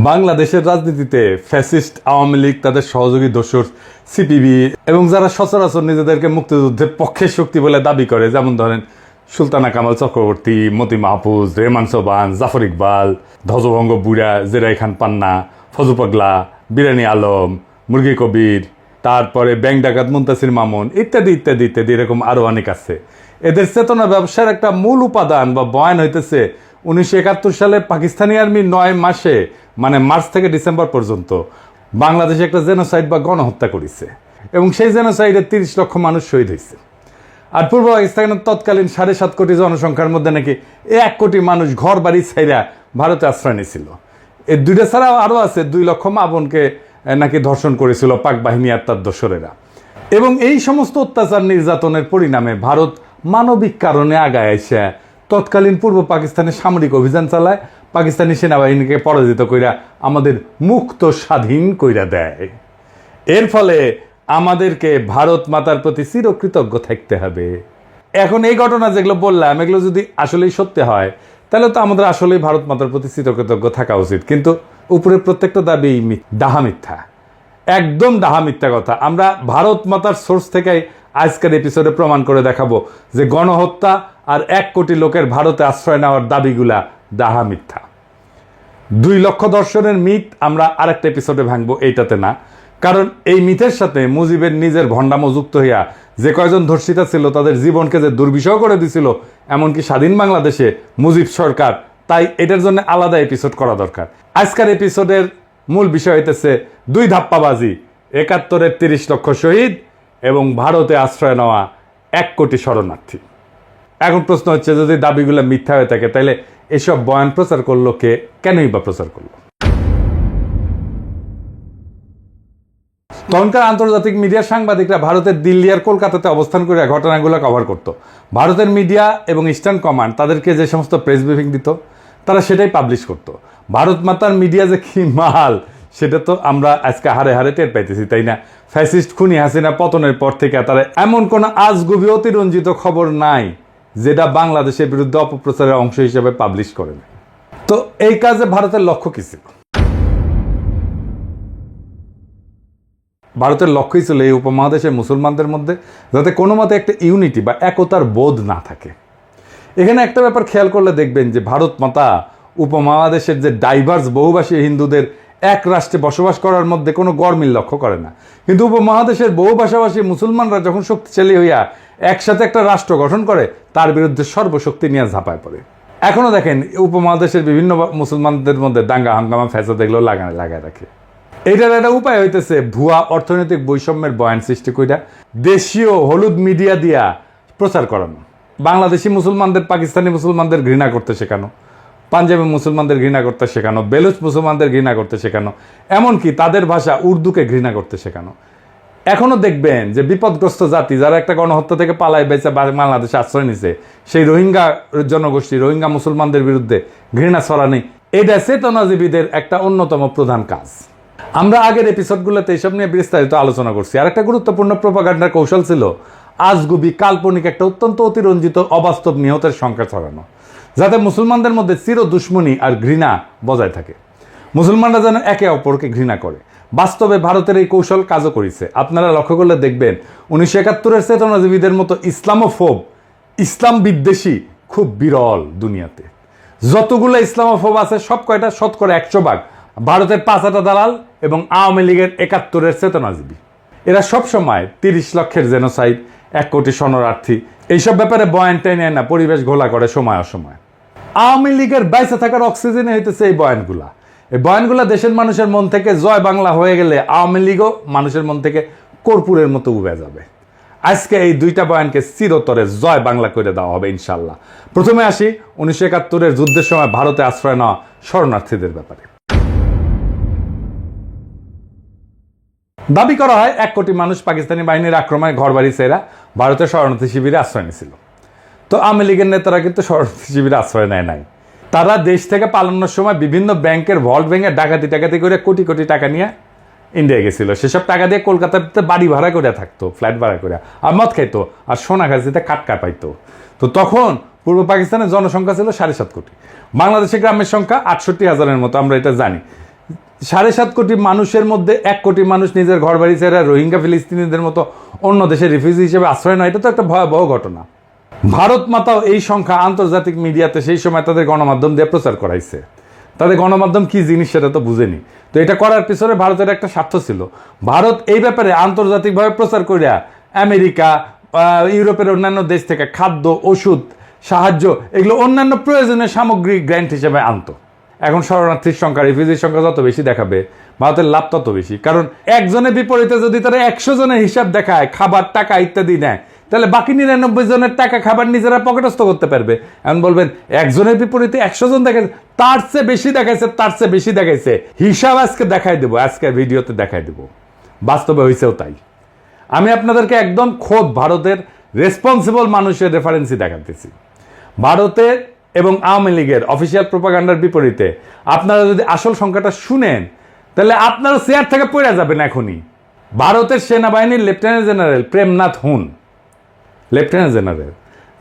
বাংলাদেশের রাজনীতিতে ফ্যাসিস্ট আওয়ামী লীগ, তাদের সহযোগী দোসর সিপিবি এবং যারা সচরাচর নিজেদেরকে মুক্তিযুদ্ধের পক্ষের শক্তি বলে দাবি করে, যেমন ধরেন সুলতানা কামাল চক্রবর্তী, মতি মাহফুজ, রেহমান সোবান, জাফর ইকবাল, ধ্বজভঙ্গ বুড়া, জেরাই খান পান্না, ফজু পাগলা, বিরানি আলম, মুরগি কবির, তারপরে ব্যাংক ডাকাত মুনতাসির মামুন ইত্যাদি ইত্যাদি ইত্যাদি, এরকম আরও অনেক আছে। এদের চেতনা ব্যবসার একটা মূল উপাদান বা বয়ান হইতেছে 1971 সালে পাকিস্তানি আর্মি 9 মাসে, মানে মার্চ থেকে ডিসেম্বর পর্যন্ত বাংলাদেশে একটা জেনোসাইড বা গণহত্যা করেছে এবং সেই জেনোসাইডে 30 লক্ষ মানুষ শহীদ হয়েছে। আর পূর্ব পাকিস্তানের তৎকালীন 7.5 কোটি জনসংখ্যার মধ্যে নাকি 1 কোটি মানুষ ঘর বাড়ি ছাইরা ভারতে আশ্রয় নিয়েছিল। এই দুইটা ছাড়াও আরও আছে, 2 লক্ষ মা বোনকে নাকি ধর্ষণ করেছিল পাক বাহিনী আর তার দোসরেরা। এবং এই সমস্ত অত্যাচার নির্যাতনের পরিণামে ভারত মানবিক কারণে আগায় এসে তৎকালীন পূর্ব পাকিস্তানে সামরিক অভিযান চালায়, পাকিস্তানি সেনাবাহিনীকে পরাজিত কইরা আমাদের মুক্ত স্বাধীন কইরা দেয়। এর ফলে আমাদেরকে ভারত মাতার প্রতি চিরকৃতজ্ঞ থাকতে হবে। এখন এই ঘটনা যেগুলো বললাম, এগুলো যদি আসলেই সত্যি হয় তাহলে তো আমাদের আসলেই ভারত মাতার প্রতি চিরকৃতজ্ঞ থাকা উচিত। কিন্তু উপরে প্রত্যেকটা দাবি ডাহা মিথ্যা, একদম ডাহা মিথ্যা কথা। আমরা ভারত মাতার সোর্স থেকেই আজকের এপিসোডে প্রমাণ করে দেখাবো যে গণহত্যা আর 1 কোটি লোকের ভারতে আশ্রয় নেওয়ার দাবিগুলা ডাহা মিথ্যা। 2 লক্ষ দর্শনের মিথ আমরা আরেকটা এপিসোডে ভাঙবো, এইটাতে না। কারণ এই মিথের সাথে মুজিবের নিজের ভণ্ডামো যুক্ত হইয়া যে কয়জন ধর্ষিতা ছিল তাদের জীবনকে যে দুর্বিষহ করে দিছিল, এমনকি স্বাধীন বাংলাদেশে মুজিব সরকার, তাই এটার জন্য আলাদা এপিসোড করা দরকার। আজকের এপিসোডের মূল বিষয় হইতেছে 2 ধাপ্পাবাজি, 71-এর 30 লক্ষ শহীদ এবং ভারতে আশ্রয় নেওয়া 1 কোটি শরণার্থী। এখন প্রশ্ন হচ্ছে, যদি দাবিগুলো মিথ্যা হয়ে থাকে তাহলে এসব বয়ান প্রচার করলো কে, কেনই বা প্রচার করলো? তখনকার আন্তর্জাতিক মিডিয়ার সাংবাদিকরা ভারতের দিল্লি আর কলকাতাতে অবস্থান করে ঘটনাগুলো কভার করত। ভারতের মিডিয়া এবং ইস্টার্ন কমান্ড তাদেরকে যে সমস্ত প্রেস ব্রিফিং দিত তারা সেটাই পাবলিশ করত। ভারত মাতার মিডিয়া যে কি মাল সেটা তো আমরা আজকে হারে হারে টের পাইতেছি, তাই না? ফ্যাসিস্ট খুনি হাসিনা পতনের পর থেকে তারা এমন কোনো আজগুবি অতিরঞ্জিত খবর নাই যেটা বাংলাদেশের বিরুদ্ধে অপপ্রচারের অংশ হিসেবে পাবলিশ করে না। তো এই কাজে ভারতের লক্ষ্য কি ছিল? ভারতের লক্ষ্যই ছিল এই উপমহাদেশের মুসলমানদের মধ্যে যাতে কোনো মতে একটা ইউনিটি বা একতার বোধ না থাকে। এখানে একটা ব্যাপার খেয়াল করলে দেখবেন যে ভারত মাতা উপমহাদেশের যে ডাইভার্স বহুভাষী হিন্দুদের এক রাষ্ট্রে বসবাস করার মধ্যে কোনো গরমিল লক্ষ্য করে না। কিন্তু উপমহাদেশের বহু ভাষাভাষী মুসলমানরা যখন শক্তিশালী হইয়া একসাথে একটা রাষ্ট্র গঠন করে, তার বিরুদ্ধে সর্বশক্তি নিয়ে ঝাঁপায় পড়ে। এখনও দেখেন উপমহাদেশের বিভিন্ন মুসলমানদের মধ্যে দাঙ্গা হাঙ্গামা ফ্যাসাদ এগুলো লাগায় রাখে। এইটার একটা উপায় হইতেছে ভুয়া অর্থনৈতিক বৈষম্যের বয়ান সৃষ্টি কইরা দেশীয় হলুদ মিডিয়া দিয়া প্রচার করানো। বাংলাদেশি মুসলমানদের পাকিস্তানি মুসলমানদের ঘৃণা করতে শেখানো, পাঞ্জাবি মুসলমানদের ঘৃণা করতে শেখানো, বেলুচ মুসলমানদের ঘৃণা করতে শেখানো, এমনকি তাদের ভাষা উর্দুকে ঘৃণা করতে শেখানো। এখনও দেখবেন যে বিপদগ্রস্ত জাতি যারা একটা গণহত্যা থেকে পালায় বেঁচে বাংলাদেশে আশ্রয় নিছে, সেই রোহিঙ্গা জনগোষ্ঠী, রোহিঙ্গা মুসলমানদের বিরুদ্ধে ঘৃণা ছড়ানি, এটা চেতনাজীবীদের একটা অন্যতম প্রধান কাজ। আমরা আগের এপিসোডগুলোতে এইসব নিয়ে বিস্তারিত আলোচনা করছি। আর একটা গুরুত্বপূর্ণ প্রোপাগান্ডার কৌশল ছিল আজগুবি কাল্পনিক একটা অত্যন্ত অতিরঞ্জিত অবাস্তব নিহতের সংখ্যা ছড়ানো, যাতে মুসলমানদের মধ্যে চির দুশ্মনী আর ঘৃণা বজায় থাকে, মুসলমানরা যেন একে অপরকে ঘৃণা করে। বাস্তবে ভারতের এই কৌশল কাজও করেছে। আপনারা লক্ষ্য করলে দেখবেন 1971-এর চেতনাজীবীদের মতো ইসলামোফোব, ইসলাম বিদ্বেষী খুব বিরল দুনিয়াতে। যতগুলো ইসলামোফোব আছে সব কয়টা শতকরা 100% ভারতের 5 দালাল এবং আওয়ামী লীগের 71-এর চেতনাজীবী। এরা সবসময় 30 লক্ষের জেনোসাইড, 1 কোটি শরণার্থী, এইসব ব্যাপারে বয়ান টেনে না পরিবেশ ঘোলা করে সময় অসময়। আওয়ামী লীগের বাইসে থাকার অক্সিজেনে হইতেছে এই বয়ানগুলা। এই বয়ানগুলা দেশের মানুষের মন থেকে জয় বাংলা হয়ে গেলে আওয়ামী লীগও মানুষের মন থেকে কর্পূরের মতো উবে যাবে। আজকে এই 2টা বয়ানকে চিরতরে জয় বাংলা করে দেওয়া হবে ইনশাল্লাহ। প্রথমে আসি 1971-এর যুদ্ধের সময় ভারতে আশ্রয় নেওয়া শরণার্থীদের ব্যাপারে। দাবি করা হয় 1 কোটি মানুষ পাকিস্তানি বাহিনীর আক্রমণে ঘরবাড়ি ছেড়া ভারতের শরণার্থী শিবিরে আশ্রয় নিয়েছিল। তো আওয়ামী লীগের নেতারা কিন্তু শরণার্থী শিবিরে আশ্রয় নেয় নাই। তারা দেশ থেকে পালানোর সময় বিভিন্ন ব্যাংকের ভল্ট ভেঙে ডাকাতি করে কোটি কোটি টাকা নিয়ে ইন্ডিয়া গেছিল। সেসব টাকা দিয়ে কলকাতাতে বাড়ি ভাড়া করে থাকতো, ফ্ল্যাট ভাড়া করে, আর মদ খাইতো, আর সোনা খাসিতে কাটকা পাইতো। তো তখন পূর্ব পাকিস্তানের জনসংখ্যা ছিল 7.5 কোটি। বাংলাদেশের গ্রামের সংখ্যা 68,000-এর মতো, আমরা এটা জানি। 7.5 কোটি মানুষের মধ্যে 1 কোটি মানুষ নিজের ঘর বাড়ি ছেড়ে রোহিঙ্গা ফিলিস্তিনিদের মতো অন্য দেশে রিফিউজি হিসেবে আশ্রয় নেয়, এটা তো একটা ভয়াবহ ঘটনা। ভারত মাতাও এই সংখ্যা আন্তর্জাতিক মিডিয়াতে সেই সময় তাদের গণমাধ্যম দিয়ে প্রচার করাইছে। তাদের গণমাধ্যম কি জিনিস সেটা তো বুঝেনি। তো এটা করার পিছনে ভারতের একটা স্বার্থ ছিল। ভারত এই ব্যাপারে আন্তর্জাতিকভাবে প্রচার করিয়া আমেরিকা, ইউরোপের অন্যান্য দেশ থেকে খাদ্য, ওষুধ, সাহায্য, এগুলো অন্যান্য প্রয়োজনীয় সামগ্রী গ্র্যান্ট হিসেবে আনতো। এখন শরণার্থীর সংখ্যা, রিফিউজির সংখ্যা যত বেশি দেখাবে, ভারতের লাভ তত বেশি। কারণ একজনের বিপরীতে যদি তারা 100 জনের হিসাব দেখায়, খাবার, টাকা ইত্যাদি নেয়, তাহলে বাকি 99 জনের টাকা, খাবার নিজেরা পকেটস্থ করতে পারবে। এখন বলবেন একজনের বিপরীতে 100 জন দেখাচ্ছে, তার চেয়ে বেশি দেখাইছে, তার চেয়ে বেশি দেখাইছে, হিসাব আজকে দেখাই দেবো, আজকের ভিডিওতে দেখাই দেবো। বাস্তবে হয়েছেও তাই। আমি আপনাদেরকে একদম খোদ ভারতের রেসপন্সিবল মানুষের রেফারেন্সই দেখাতেছি। ভারতের এবং আওয়ামী লীগের অফিসিয়াল প্রোপাগান্ডার বিপরীতে আপনারা যদি আসল সংখ্যাটা শুনেন, তাহলে আপনারা চেয়ার থেকে পড়ে যাবেন এখনই। ভারতের সেনাবাহিনীর লেফটেন্যান্ট জেনারেল প্রেমনাথ হুন, লেফটেন্যান্ট জেনারেল,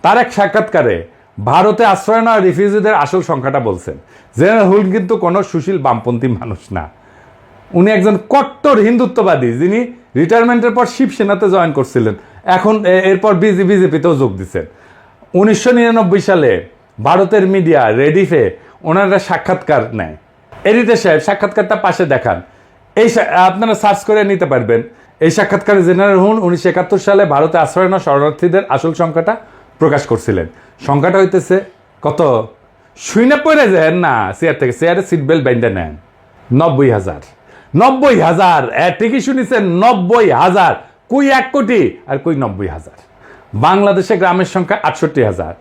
তার এক সাক্ষাৎকারে ভারতে আশ্রয় নেওয়া রিফিউজিদের আসল সংখ্যাটা বলছেন। জেনারেল হুন কিন্তু কোনো সুশীল বামপন্থী মানুষ না, উনি একজন কট্টর হিন্দুত্ববাদী, যিনি রিটায়ারমেন্টের পর শিবসেনাতে জয়েন করছিলেন, এখন এরপর বিজেপিতেও যোগ দিচ্ছেন। 1999 সালে ভারতের মিডিয়া রেডিফে ওনারা সাক্ষাৎকার নেয়। এডিটর সাহেব সাক্ষাৎকারটা পাশে দেখান, এই আপনারা সার্চ করে নিতে পারবেন। এই সাক্ষাৎকারে জেনারেল হুন 1971 সালে ভারতে আশ্রয় নেওয়া শরণার্থীদের আসল সংখ্যাটা প্রকাশ করছিলেন। সংখ্যাটা হইতেছে কত? শুইনা পড়ে যায় না চেয়ার থেকে, চেয়ারে সিট বেল্ট বাইন্ডা নেন। 90,000। 90,000, ঠিকই শুনেছেন, 90,000। কই 1 কোটি আর কই 90,000। বাংলাদেশে গ্রামের সংখ্যা 68,000।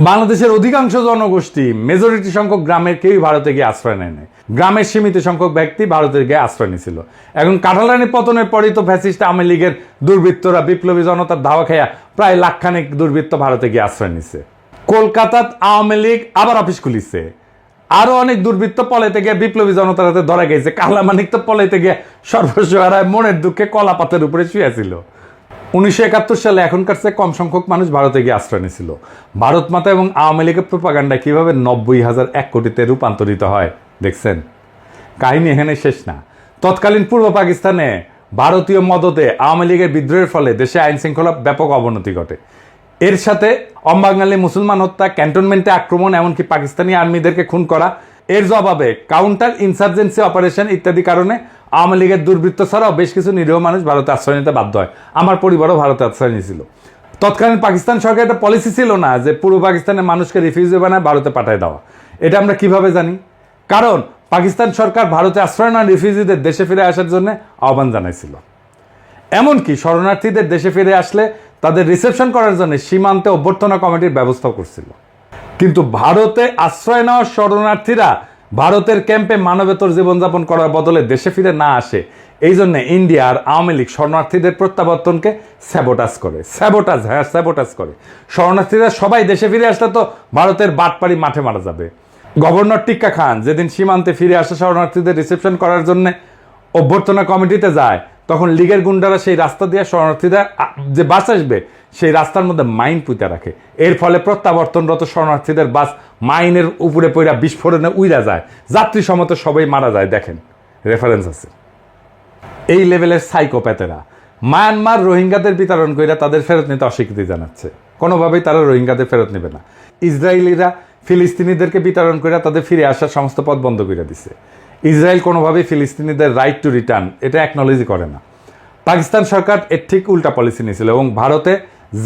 বাংলাদেশের অধিকাংশ জনগোষ্ঠী, মেজরিটি সংখ্যক গ্রামের কেউই ভারতে গিয়ে আশ্রয় নেয় নাই। গ্রামের সীমিত সংখ্যক ব্যক্তি ভারতে গিয়ে আশ্রয় নিয়েছিল। এখন কাঁঠালরানী পতনের পরই তো ফ্যাসিস্ট আওয়ামী লীগের দুর্বৃত্তরা, বিপ্লবী জনতার ধাওয়া খাইয়া প্রায় লাখখানেক দুর্বৃত্ত ভারতে গিয়ে আশ্রয় নিছে। কলকাতাত আওয়ামী লীগ আবার অফিস খুলিছে। আরো অনেক দুর্বৃত্ত পলাইতে গিয়ে বিপ্লবী জনতার হাতে ধরা গেছে। কালামানিক তো পলাইতে গিয়ে সর্বস্ব হারায় মনের দুঃখে কলা পাতের উপরে শুয়েছিল। 1971 সালে এখনকার চেয়ে কম সংখ্যক মানুষ ভারতে গিয়ে আশ্রয় নিয়েছিল। ভারত মাতা এবং আওয়ামী লীগের প্রোপাগান্ডা কিভাবে 90,000 1 কোটিতে রূপান্তরিত হয় দেখছেন। কাহিনী এখানে শেষ না। তৎকালীন পূর্ব পাকিস্তানে ভারতীয় মদতে আওয়ামী লীগের বিদ্রোহের ফলে দেশে আইন শৃঙ্খলা ব্যাপক অবনতি ঘটে। এর সাথে অম্বাঙালি মুসলমান হত্যা, ক্যান্টনমেন্টে আক্রমণ, এমনকি পাকিস্তানি আর্মিদেরকে খুন করা, এর জবাবে কাউন্টার ইনসার্জেন্সি অপারেশন ইত্যাদি কারণে আওয়ামী লীগের দুর্বৃত্ত ছাড়াও বেশ কিছু নিরীহ মানুষ ভারতে আশ্রয় নিতে বাধ্য হয়। আমার পরিবারও ভারতে আশ্রয় নিয়েছিল। তৎকালীন পাকিস্তান সরকার একটা পলিসি ছিল না যে পূর্ব পাকিস্তানের মানুষকে রিফিউজি বানায় ভারতে পাঠায় দেওয়া। এটা আমরা কিভাবে জানি? কারণ পাকিস্তান সরকার ভারতে আশ্রয় নেওয়া রিফিউজিদের দেশে ফিরে আসার জন্য আহ্বান জানাইছিল। এমনকি শরণার্থীদের দেশে ফিরে আসলে তাদের রিসেপশন করার জন্য সীমান্তে অভ্যর্থনা কমিটির ব্যবস্থা করছিল। কিন্তু ভারতে আশ্রয় নেওয়া শরণার্থীরা ভারতের ক্যাম্পে মানবেতর জীবনযাপন করার বদলে দেশে ফিরে না আসে, এই জন্য ইন্ডিয়া আর আওয়ামী লীগ শরণার্থীদের প্রত্যাবর্তনকে স্যাবোটাজ করে। স্যাবোটাজ করে। শরণার্থীরা সবাই দেশে ফিরে আসলে তো ভারতের বাটপাড়ি মাঠে মারা যাবে। গভর্নর টিক্কা খান যেদিন সীমান্তে ফিরে আসা শরণার্থীদের রিসেপশন করার জন্য অভ্যর্থনা কমিটিতে যায়, তখন লীগের গুন্ডারা সেই রাস্তা দিয়ে শরণার্থীরা যে বাস আসবে সেই রাস্তার মধ্যে মাইন পুঁতে রাখে। এর ফলে প্রত্যাবর্তনরত শরণার্থীদের বাস মাইনের উপরে পড়া বিস্ফোরণে উইরা যায়, যাত্রী সমত সবাই মারা যায়। দেখেন, রেফারেন্স আছে। এই লেভেলের সাইকোপ্যাথেরা মায়ানমার রোহিঙ্গাদের বিতরণ করে তাদের ফেরত নিতে অস্বীকৃতি জানাচ্ছে। কোনোভাবেই তারা রোহিঙ্গাদের ফেরত নেবে না। ইসরায়েলিরা ফিলিস্তিনিদেরকে বিতরণ করে তাদের ফিরে আসার সমস্ত পথ বন্ধ করে দিছে। ইসরায়েল কোনোভাবেই ফিলিস্তিনিদের রাইট টু রিটার্ন এটা অ্যাকনোলেজই করে না। পাকিস্তান সরকার এর ঠিক উল্টা পলিসি নিয়েছিল এবং ভারতে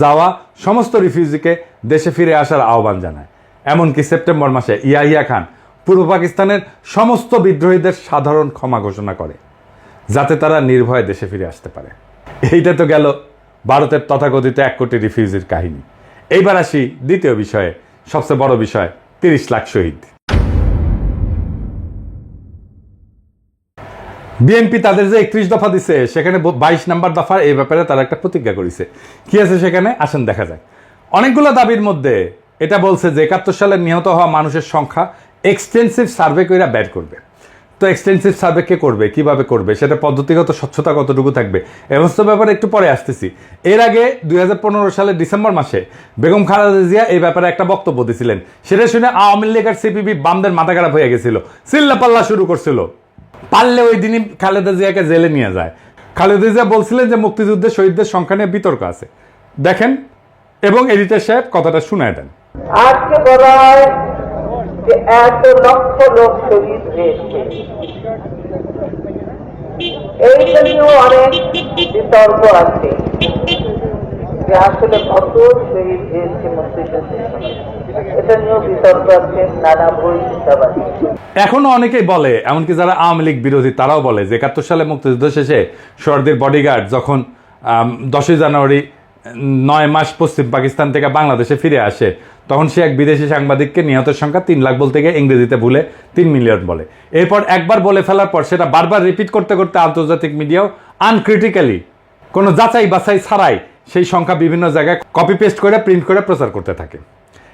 যাওয়া সমস্ত রিফিউজিকে দেশে ফিরে আসার আহ্বান জানায়। এমনকি সেপ্টেম্বর মাসে ইয়াহিয়া খান পূর্ব পাকিস্তানের সমস্ত বিদ্রোহীদের সাধারণ ক্ষমা ঘোষণা করে, যাতে তারা নির্ভয়ে দেশে ফিরে আসতে পারে। এইটা তো গেল ভারতের তথাকথিত 1 কোটি রিফিউজির কাহিনী। এইবার আসি দ্বিতীয় বিষয়ে, সবচেয়ে বড় বিষয়, 30 লাখ শহীদ। বিএনপি তাদের যে 31 দফা দিছে, সেখানে 22 নম্বর দফার এই ব্যাপারে তারা একটা প্রতিজ্ঞা করেছে। কি আছে সেখানে, আসেন দেখা যায়। অনেকগুলো দাবির মধ্যে এটা বলছে যে 71 সালে নিহত হওয়া মানুষের সংখ্যা এক্সটেন্সিভ সার্ভে করে বের করবে। তো এক্সটেন্সিভ সার্ভে কে করবে, কিভাবে করবে, সেটা পদ্ধতিগত স্বচ্ছতা কতটুকু থাকবে, এমস্ত ব্যাপারে একটু পরে আসতেছি। এর আগে 2015 সালের ডিসেম্বর মাসে বেগম খালেদা জিয়া এই ব্যাপারে একটা বক্তব্য দিয়েছিলেন। সেটা শুনে আওয়ামী লীগ আর সিপিবি বামদের মাথা খারাপ হয়ে গেছিল, চিল্লাপাল্লা শুরু করছিল। পারলে ওই দিনই খালেদা জিয়াকে জেলে নিয়ে যায়। খালেদা জিয়া বলছিলেন যে মুক্তিযুদ্ধের শহীদদের সংখ্যা নিয়ে বিতর্ক আছে, দেখেন এবং এডিটর সাহেব কথাটা শুনায় দেন। আজকে বলা হয় যে 1 লক্ষ লোক শহীদ হয়েছে, এইটা নিয়েও অনেক বিতর্ক আছে যে আসলে কত শহীদ হয়েছে মুক্তিযুদ্ধে, এটা নিয়েও বিতর্ক আছে, নানা বই হিসাব আছে। এখনো অনেকেই বলে, এমনকি যারা আওয়ামী লীগ বিরোধী তারাও বলে যে 71 সালে মুক্তিযুদ্ধ শেষে সোহরাওয়ার্দীর বডিগার্ড যখন 10ই জানুয়ারি 9 মাস পশ্চিম পাকিস্তান থেকে বাংলাদেশে ফিরে আসে, তখন সে এক বিদেশি সাংবাদিককে নিহতের সংখ্যা 3 লাখ বলতে গিয়ে ইংরেজিতে ভুলে 3 মিলিয়ন বলে। এরপর একবার বলে ফেলার পর সেটা বারবার রিপিট করতে করতে আন্তর্জাতিক মিডিয়াও আনক্রিটিক্যালি কোনো যাচাই বাছাই ছাড়াই সেই সংখ্যা বিভিন্ন জায়গায় কপি পেস্ট করে প্রিন্ট করে প্রচার করতে থাকে।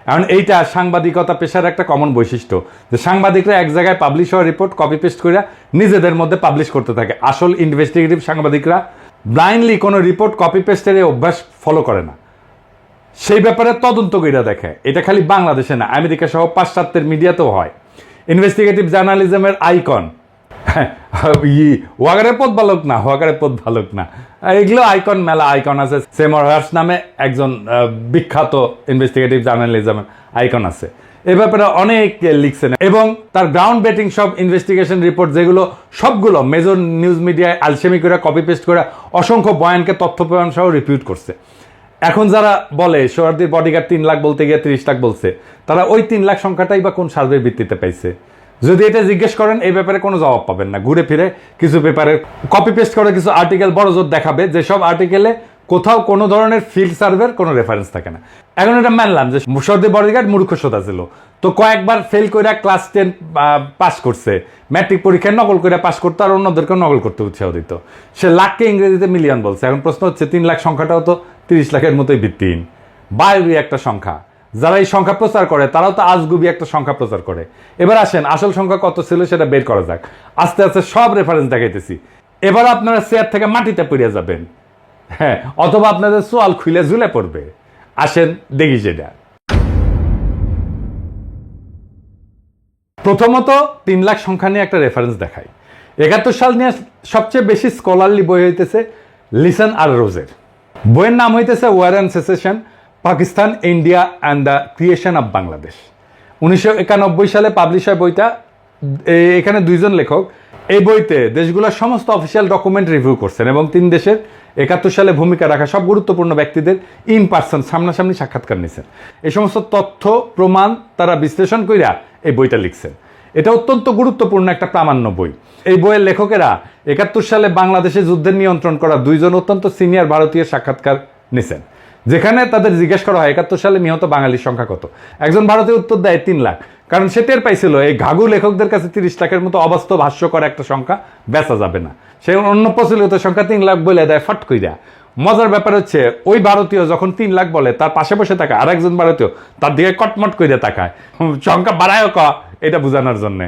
কারণ এইটা সাংবাদিকতা পেশার একটা কমন বৈশিষ্ট্য যে সাংবাদিকরা এক জায়গায় পাবলিশ হওয়া রিপোর্ট কপি পেস্ট করে নিজেদের মধ্যে পাবলিশ করতে থাকে। আসল ইনভেস্টিগেটিভ সাংবাদিকরা ব্লাইন্ডলি কোনো রিপোর্ট কপি পেস্টের অভ্যাস ফলো করে না, সেই ব্যাপারে তদন্ত করে দেখে। এটা খালি বাংলাদেশে না, আমেরিকা সহ পাশ্চাত্যের মিডিয়াতেও হয়। ইনভেস্টিগেটিভ জার্নালিজমের আইকন ওয়াগারের পথ বালক না, ওয়াগারের পথ বালক না, এগুলো আইকন, মেলা আইকন আছে। সেমর হার্স নামে একজন বিখ্যাত ইনভেস্টিগেটিভ জার্নালিজমের আইকন আছে, এ ব্যাপারে অনেক লিখছেন এবং তার গ্রাউন্ড ব্রেকিং সব ইনভেস্টিগেশন রিপোর্ট যেগুলো সবগুলো মেজর নিউজ মিডিয়ায় আলসেমি করে কপি পেস্ট করে অসংখ্য বয়ানকে তথ্য প্রমাণ সহ রিপিউট করছে। এখন যারা বলে সোহরাওয়ার্দীর বডিগার্ড 3 লাখ বলতে গিয়ে 30 লাখ বলছে, তারা ওই 3 লাখ সংখ্যাটাই বা কোন সার্ভের ভিত্তিতে পাইছে? যদি এটা জিজ্ঞেস করেন এই ব্যাপারে কোনো জবাব পাবেন না। ঘুরে ফিরে কিছু পেপারে কপি পেস্ট করে কিছু আর্টিকেল বড় জোর দেখাবে, যেসব আর্টিকেলে কোথাও কোনো ধরনের ফিল্ড সার্ভের কোনো রেফারেন্স থাকে না। এখন এটা মানলাম যে সোহরাওয়ার্দীর বডিগার্ড মূর্খতা ছিল, তো কয়েকবার ফেল করে ক্লাস 10 পাস করছে, ম্যাট্রিক পরীক্ষায় নকল করে পাস করতো আর অন্যদেরকে নকল করতে উৎসাহ দিত। সে লাখকে ইংরেজিতে মিলিয়ন বলছে। এখন প্রশ্ন হচ্ছে 3 লাখ সংখ্যাটাও তো 30 লাখের মতোই ভিত্তিহীন, বাইরে একটা সংখ্যা। যারা এই সংখ্যা প্রচার করে তারাও তো আজগুবি একটা সংখ্যা প্রচার করে। এবার আসেন আসল সংখ্যা কত ছিল সেটা বের করা যাক। আস্তে আস্তে সব রেফারেন্স দেখাইতেছি, এবার আপনারা চেয়ার থেকে মাটিতে পড়ে যাবেন, হ্যাঁ, অথবা আপনাদের সোয়াল খুলে ঝুলে পড়বে। আসেন দেখি সেটা। প্রথমত 3 লাখ সংখ্যা নিয়ে একটা রেফারেন্স দেখাই। 71 সাল নিয়ে সবচেয়ে বেশি স্কলারলি বই হইতেছে লিসন আর রোজের। বইয়ের নাম হইতেছে war and secession, Pakistan, India and the creation of Bangladesh. 1991 সালে পাবলিশ হয় বইটা। এখানে 2 জন লেখক এই বইতে দেশগুলোর সমস্ত অফিসিয়াল ডকুমেন্ট রিভিউ করছেন এবং 3 দেশের 71 সালে ভূমিকা রাখা সব গুরুত্বপূর্ণ ব্যক্তিদের ইন পার্সন সামনাসামনি সাক্ষাৎকার নিয়েছেন। এই সমস্ত তথ্য প্রমাণ তারা বিশ্লেষণ কইরা এই বইটা লিখছেন। এটা অত্যন্ত গুরুত্বপূর্ণ একটা প্রামাণ্য বই। এই বইয়ের লেখকেরা 71 সালে বাংলাদেশে যুদ্ধের নিয়ন্ত্রণ করা 2 জন অত্যন্ত সিনিয়র ভারতীয় সাক্ষাৎকার নিয়েছেন, যেখানে তাদের জিজ্ঞেস করা হয় 71 সালে নিহত বাঙালির সংখ্যা কত। একজন ভারতীয় উত্তর দেয় 3 লাখ, কারণ সে টের পাইছিল এই ঘাঘু লেখকদের কাছে 30 লাখের মতো অবাস্তব হাস্যকর একটা সংখ্যা বেচা যাবে না। সে অন্য প্রচলিত সংখ্যা 3 লাখ বলে দেয় ফট কইরা। মজার ব্যাপার হচ্ছে ওই ভারতীয় যখন 3 লাখ বলে তার পাশে বসে থাকে আর একজন ভারতীয় তার দিকে কটমট করে তাকায়, সংখ্যা বাড়ায় এটা বোঝানোর জন্য।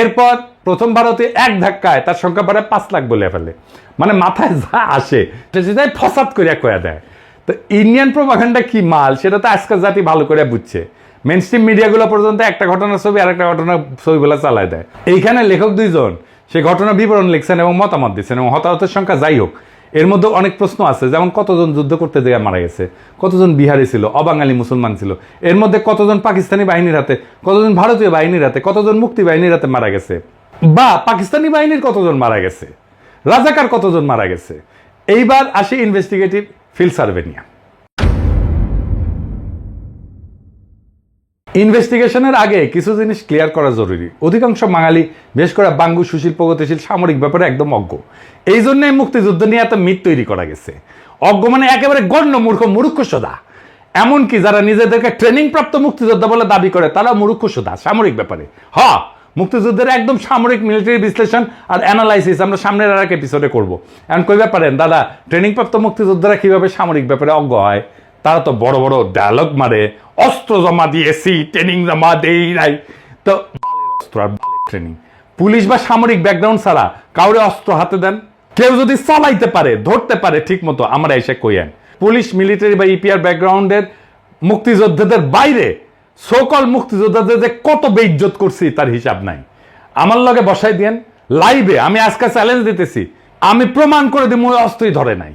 এরপর প্রথম ভারতীয় এক ধাক্কায় তার সংখ্যা বাড়ায় 5 লাখ বলে ফেলে, মানে মাথায় যা আসে সেটাই ফসাদ করে কয়া দেয়। তো ইন্ডিয়ান প্রোপাগান্ডা কি মাল সেটা তো আজকাল জাতি ভালো করে বুঝছে। মেনস্ট্রিম মিডিয়াগুলো পর্যন্ত একটা ঘটনার ছবি আর একটা ঘটনার ছবিগুলো চালায় দেয়। এইখানে লেখক 2 জন সেই ঘটনার বিবরণ লিখছেন এবং মতামত দিচ্ছেন, এবং হতাহতের সংখ্যা যাই হোক, এর মধ্যে অনেক প্রশ্ন আছে, যেমন কতজন যুদ্ধ করতে গিয়ে মারা গেছে, কতজন বিহারি ছিল, অবাঙালি মুসলমান ছিল, এর মধ্যে কতজন পাকিস্তানি বাহিনীর হাতে, কতজন ভারতীয় বাহিনীর হাতে, কতজন মুক্তি বাহিনীর হাতে মারা গেছে, বা পাকিস্তানি বাহিনীর কতজন মারা গেছে, রাজাকার কতজন মারা গেছে। এইবার আসি ইনভেস্টিগেটিভ ফিল্ড সার্ভে নিয়ে। ইনভেস্টিগেশনের আগে কিছু জিনিস ক্লিয়ার করা জরুরি। অধিকাংশ বাঙালি, বিশেষ করে বাঙ্গু, সুশীল, প্রগতিশীল, সামরিক ব্যাপারে একদম অজ্ঞ। এই জন্যই মুক্তিযুদ্ধ নিয়ে এত মিথ তৈরি করা গেছে। অজ্ঞ মানে একেবারে গণ্য মূর্খ সোদা। এমনকি যারা নিজেদেরকে ট্রেনিং প্রাপ্ত মুক্তিযোদ্ধা বলে দাবি করে তারা মূর্খ সোদা সামরিক ব্যাপারে। মুক্তিযুদ্ধের একদম সামরিক মিলিটারি বিশ্লেষণ আর অ্যানালাইসিস আমরা সামনের আর এক এপিসোডে করবো। এখন কইবা পারেন দাদা, ট্রেনিং প্রাপ্ত মুক্তিযোদ্ধারা কিভাবে সামরিক ব্যাপারে অজ্ঞ হয়? তারা তো বড় বড় ডায়লগ মারে, অস্ত্র জমা দিয়েছি, ট্রেনিং জমা দেই নাই। তো অস্ত্র আর ট্রেনিং, পুলিশ বা সামরিক ব্যাকগ্রাউন্ড ছাড়া কাউরে অস্ত্র হাতে দেন? কেউ যদি চালাইতে পারে, ধরতে পারে ঠিক মতো, আমরা এসে কইয়েন। পুলিশ, মিলিটারি বা ইপিআর ব্যাকগ্রাউন্ডের মুক্তিযোদ্ধাদের বাইরে সকল মুক্তিযোদ্ধাদের যে কত বেইজ্জত করছি তার হিসাব নাই। আমার লগে বসাই দেন, লাইভে আমি আজকে চ্যালেঞ্জ দিতেছি, আমি প্রমাণ করে দিব ওই অস্ত্রই ধরে নাই।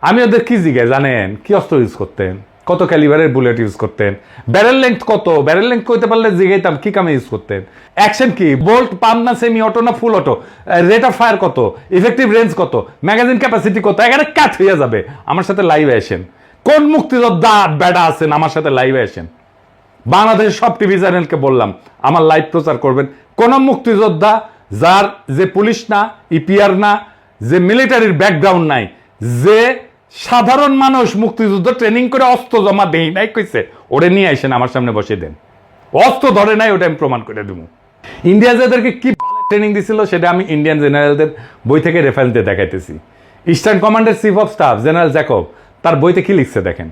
আমি ওদের কি জিজ্ঞাসা জানেন, কি অস্ত্র ইউজ করতেন, কত ক্যালিবারের বুলেট ইউজ করতেন, ব্যারেল লেন্থ কত, ব্যারেল লেন্থ কইতে পারলে জিজ্ঞাইতাম কি কামে ইউজ করতেন, অ্যাকশন কি, বোল্ট পাম্প না সেমি অটো না ফুল অটো, রেট অফ ফায়ার কত, ইফেক্টিভ রেঞ্জ কত, ম্যাগাজিন ক্যাপাসিটি কত, এখানে কাট হয়ে যাবে। আমার সাথে লাইভে আসেন, কোন মুক্তিযোদ্ধা বেড়া আছেন আমার সাথে লাইভে আসেন। বাংলাদেশের সব টিভি চ্যানেলকে বললাম আমার লাইভ প্রচার করবেন। কোন মুক্তিযোদ্ধা যার যে পুলিশ না, ইপিআর না, যে মিলিটারির ব্যাকগ্রাউন্ড নাই, যে সাধারণ মানুষ মুক্তিযুদ্ধ ট্রেনিং করে অস্ত্র জমা দেই নাই কইছে, ওরে নিয়ে আসেন আমার সামনে বসে দেন। অস্ত্র ধরে নাই ওটা আমি প্রমাণ করে দেবো। ইন্ডিয়া যাদেরকে কি ট্রেনিং দিছিল সেটা আমি ইন্ডিয়ান জেনারেলদের বই থেকে রেফারেন্স দিয়ে দেখাইতেছি। ইস্টার্ন কমান্ডের chief of staff general Jacob তার বইতে কি লিখছে দেখেন।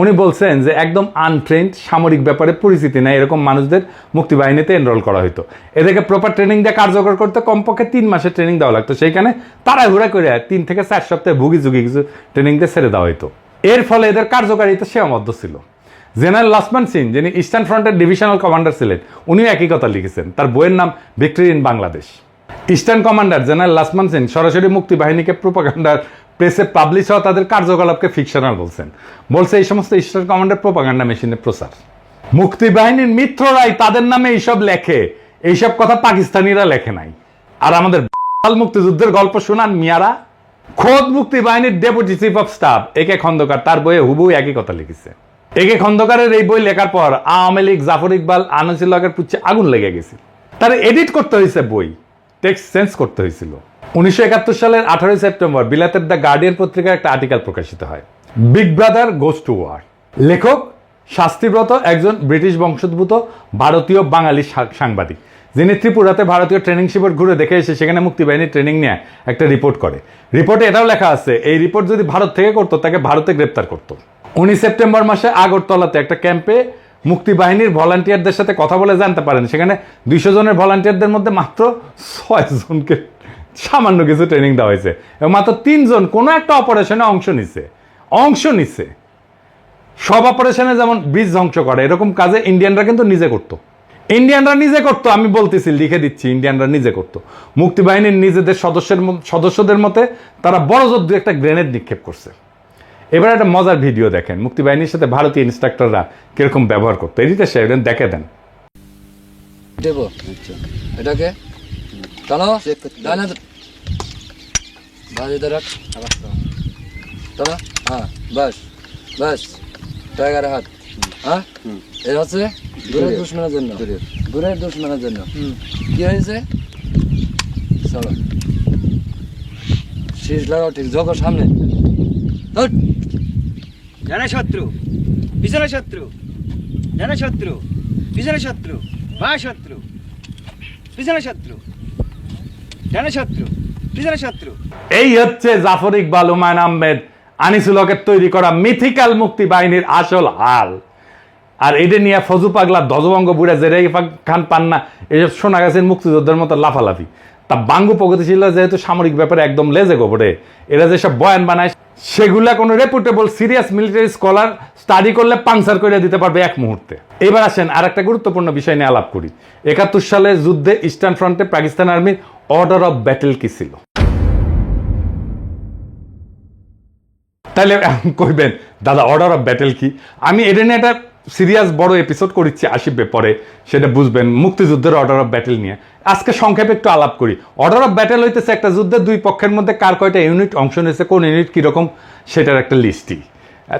উনি বলছেন যে একদম আনট্রেন্ড, সামরিক ব্যাপারে পরিচিতি নাই এরকম মানুষদের মুক্তিবাহিনীতে এনরোল করা হতো। এদেরকে প্রপার ট্রেনিং দিয়ে কার্যকর করতে কমপক্ষে 3 মাসের ট্রেনিং দেওয়া লাগতো। সেইখানে তাড়াহুড়া করে 3 থেকে 4 সপ্তাহে ভুগি ঝুঁকি কিছু ট্রেনিং দিয়ে ছেড়ে দেওয়া হতো। এর ফলে এদের কার্যকারিতা সীমাবদ্ধ ছিল। জেনারেল লসমান সিং যিনি ইস্টার্ন ফ্রন্টের ডিভিশনাল কমান্ডার ছিলেন, উনিও একই কথা লিখেছেন। তার বইয়ের নাম victory in Bangladesh. Eastern commander general Lachhman Singh সরাসরি মুক্তিবাহিনীকে প্রোপাগান্ডার প্রেসে পাবলিশ হওয়া তাদের কার্যকলাপকে ফিকশনাল বলছেন। বলছে এই সমস্ত ইস্টার্ন কমান্ডার প্রোপাগান্ডা মেশিনের প্রচার। মুক্তিবাহিনীর মিত্ররাই তাদের নামে এইসব লেখে, এইসব কথা পাকিস্তানিরা লেখে নাই। আর আমাদের মুক্তিযুদ্ধের গল্প শোনান মিয়ারা। খোদ মুক্তিবাহিনীর ডেপুটি চিফ অফ স্টাফ একে খন্দকার তার বইয়ে হুবহু একই কথা লিখেছে। একে খন্দকারের এই বই লেখার পর আওয়ামী লীগ, জাফর ইকবাল, আনিসুল হকের পুচ্ছে আগুন লেগে গেছে। তার এডিট করতে হয়েছে বই, টেক্সট চেঞ্জ করতে হয়েছিল। 1971 সালের 18 সেপ্টেম্বর বিলাতের দ্য গার্ডিয়ান পত্রিকায় একটা আর্টিকেল প্রকাশিত হয়, big brother goes to war. লেখক শাস্তিব্রত একজন ব্রিটিশ বংশোদ্ভূত ভারতীয় বাঙালি সাংবাদিক, যিনি ত্রিপুরাতে ভারতীয় ট্রেনিং শিবির ঘুরে দেখে এসে সেখানে মুক্তিবাহিনীর ট্রেনিং নিয়ে একটা রিপোর্ট করে। রিপোর্টে এটাও লেখা আছে এই রিপোর্ট যদি ভারত থেকে করতো তাকে ভারতে গ্রেপ্তার করতো। 19 সেপ্টেম্বর মাসে আগরতলাতে একটা ক্যাম্পে মুক্তিবাহিনীর ভলান্টিয়ারদের সাথে কথা বলে জানতে পারেন সেখানে 200 জনের ভলান্টিয়ারদের মধ্যে মাত্র 6 জনকে সামান্য কিছু ট্রেনিং দেওয়া হয়েছে এবং মাত্র 3 জন কোনো একটা অপারেশনে অংশ নিচ্ছে। সব অপারেশনে যেমন ব্রিজ ধ্বংস করে এরকম কাজে ইন্ডিয়ানরা কিন্তু নিজে করতো। আমি বলতেছি, লিখে দিচ্ছি, ইন্ডিয়ানরা নিজে করতো। মুক্তিবাহিনীর নিজেদের সদস্যদের মতে তারা বড় জোর দু একটা গ্রেনেড নিক্ষেপ করছে। এবার একটা মজার ভিডিও দেখেন মুক্তিবাহিনীর সাথে ভারতীয় ইনস্ট্রাক্টররা কিরকম ব্যবহার করতো। এদিকে সে দেখে দেন। এটাকে টানো, ডানে বাজে রাখ, টানো, হ্যাঁ বাস বাস, টাইগার হাত, হ্যাঁ এর হচ্ছে দূরের দুশ্মনের জন্য, দূরের দুশ্মনের জন্য। কি হয়েছে চলো শীষ লাগাও, ঠিক জগো সামনে, ডানে শত্রু, পিছনে শত্রু, ডানে শত্রু, পিছনে শত্রু, বাঁ শত্রু, পিছনে শত্রু, ডানে শত্রু, পিছনে শত্রু। এই হচ্ছে জাফর ইকবাল, হুমায়ুন আহমেদ, আনিসুল হকের তৈরি করা মিথিক্যাল মুক্তিবাহিনীর আসল হাল। আর এটা নিয়ে ফজু পাগলা ধ্বজভঙ্গ বুড়া জেরে খান পান্না এসব শোনা গেছে মুক্তিযোদ্ধার মতো লাফালাফি। তা বাঙ্গু প্রগতিশীল যেহেতু সামরিক ব্যাপারে একদম লেজে গোবরে, এরা যেসব বয়ান বানায় সেগুলা কোনো reputable serious military scholar study করলে পাংচার করে দিতে পারবে এক মুহূর্তে। এবার আসেন আর একটা গুরুত্বপূর্ণ বিষয় নিয়ে আলাপ করি। 71 সালের যুদ্ধে ইস্টার্ন ফ্রন্টে পাকিস্তান আর্মির অর্ডার অফ ব্যাটেল কি ছিল? তাহলে কইবেন দাদা অর্ডার অফ ব্যাটেল কি? আমি এটা নিয়ে একটা সিরিয়াস বড় এপিসোড করেছি, আসিবে পরে, সেটা বুঝবেন মুক্তিযুদ্ধের অর্ডার অফ ব্যাটেল নিয়ে। আজকে সংক্ষেপে একটু আলাপ করি। অর্ডার অফ ব্যাটেল হইতেছে একটা যুদ্ধের দুই পক্ষের মধ্যে কার কয়টা ইউনিট অংশ নিয়েছে, কোন ইউনিট কিরকম, সেটার একটা লিস্টই,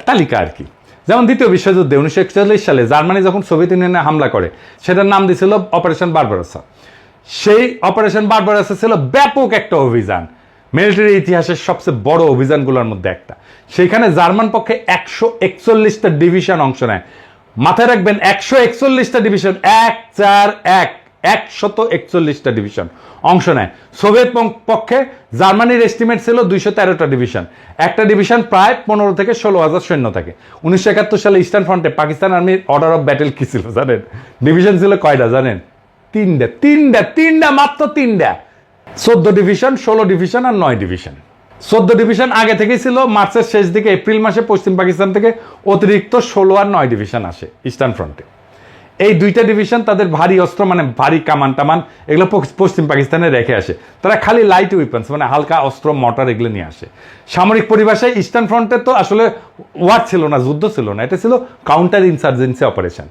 তালিকা আর কি। যেমন দ্বিতীয় বিশ্বযুদ্ধে 1941 সালে জার্মানি যখন সোভিয়েত ইউনিয়নে হামলা করে সেটার নাম দিয়েছিল অপারেশন বারবারোসা। সেই অপারেশন বারবারোসা ছিল ব্যাপক একটা অভিযান, মিলিটারি ইতিহাসের সবচেয়ে বড় অভিযানগুলোর মধ্যে একটা। সেখানে জার্মান পক্ষে 141টা ডিভিশন অংশ নেয়। মাথায় রাখবেন 141টা ডিভিশন, 141টা ডিভিশন অংশ নেয়। সোভিয়েত পক্ষে জার্মানির এস্টিমেট ছিল 213টা ডিভিশন, একটা ডিভিশন প্রায় 15 থেকে 16,000 সৈন্য থাকে। 1971 সালে ইস্টার্ন ফ্রন্টে পাকিস্তান আর্মির অর্ডার অফ ব্যাটেল কি ছিল জানেন? ডিভিশন ছিল কয়টা জানেন? তিনটা, মাত্র 3টা। 14 ডিভিশন, 16 ডিভিশন আর 9 ডিভিশন। 14 ডিভিশন আগে থেকেই ছিল, মার্চের শেষ দিকে এপ্রিল মাসে পশ্চিম পাকিস্তান থেকে অতিরিক্ত 16 আর 9 ডিভিশন আসে ইস্টার্ন ফ্রন্টে। এই দুইটা ডিভিশন তাদের ভারী অস্ত্র মানে ভারী কামান টামান এগুলো পশ্চিম পাকিস্তানে রেখে আসে। তারা খালি লাইট উইপন্স মানে হালকা অস্ত্র মোটর এগুলো নিয়ে আসে। সামরিক পরিভাষায় ইস্টার্ন ফ্রন্টে তো আসলে ওয়ার ছিল না, যুদ্ধ ছিল না, এটা ছিল কাউন্টার ইনসার্জেন্সি অপারেশন।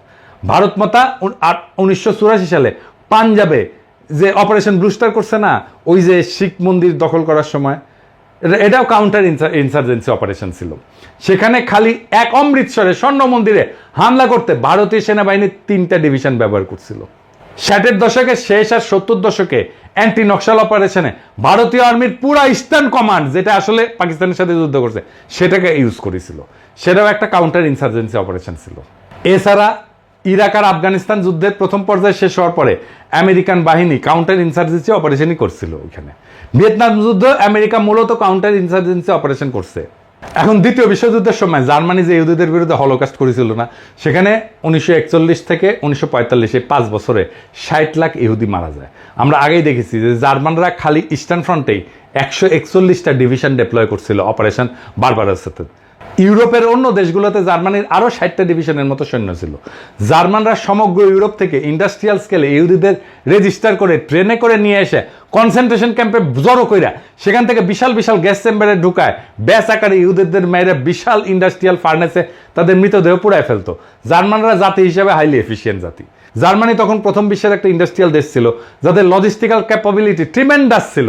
ভারত মাতা 1984 সালে পাঞ্জাবে যে অপারেশন ব্রুস্টার করছে না, ওই যে শিখ মন্দির দখল করার সময়, এটাও কাউন্টার ইনসার্জেন্সি অপারেশন ছিল। সেখানে খালি এক অমৃতসরে স্বর্ণ মন্দিরে হামলা করতে ভারতীয় সেনাবাহিনীর 3টা ডিভিশন ব্যবহার করছিল। 60-এর দশকের শেষ আর 70 দশকে অ্যান্টি নকশাল অপারেশনে ভারতীয় আর্মির পুরা ইস্টার্ন কমান্ড, যেটা আসলে পাকিস্তানের সাথে যুদ্ধ করছে, সেটাকে ইউজ করেছিল। সেটাও একটা কাউন্টার ইনসার্জেন্সি অপারেশন ছিল। এছাড়া ইরাক আর আফগানিস্তান যুদ্ধের প্রথম পর্যায়ে শেষ হওয়ার পরে আমেরিকান বাহিনী কাউন্টার ইনসার্জেন্সি অপারেশনই করছিল ওইখানে। ভিয়েতনাম যুদ্ধ আমেরিকা মূলত কাউন্টার ইনসার্জেন্সি অপারেশন করছে। এখন দ্বিতীয় বিশ্বযুদ্ধের সময় জার্মানি যে ইহুদিদের বিরুদ্ধে হলোকাস্ট করেছিল না, সেখানে 1941 থেকে 1945 5 বছরে 60 লাখ ইহুদি মারা যায়। আমরা আগেই দেখেছি যে জার্মানরা খালি ইস্টার্ন ফ্রন্টেই 141টা ডিভিশন ডেপ্লয় করছিল অপারেশন বারবারাসেতে। ইউরোপের অন্য দেশগুলোতে জার্মানির আরও 60টা ডিভিশনের মতো সৈন্য ছিল। জার্মানরা সমগ্র ইউরোপ থেকে ইন্ডাস্ট্রিয়াল স্কেলে ইহুদিদের রেজিস্টার করে ট্রেনে করে নিয়ে এসে কনসেন্ট্রেশন ক্যাম্পে জড়ো কইরা সেখান থেকে বিশাল বিশাল গ্যাস চেম্বারে ঢুকায় ব্যাস আকারে ইহুদিদের মেয়েরা বিশাল ইন্ডাস্ট্রিয়াল ফার্নেসে তাদের মৃতদেহ পুড়ায় ফেলতো। জার্মানরা জাতি হিসেবে হাইলি এফিসিয়েন্ট জাতি। জার্মানি তখন প্রথম বিশ্বের একটা ইন্ডাস্ট্রিয়াল দেশ ছিল, যাদের লজিস্টিক্যাল ক্যাপাবিলিটি ট্রিমেন্ডাস ছিল।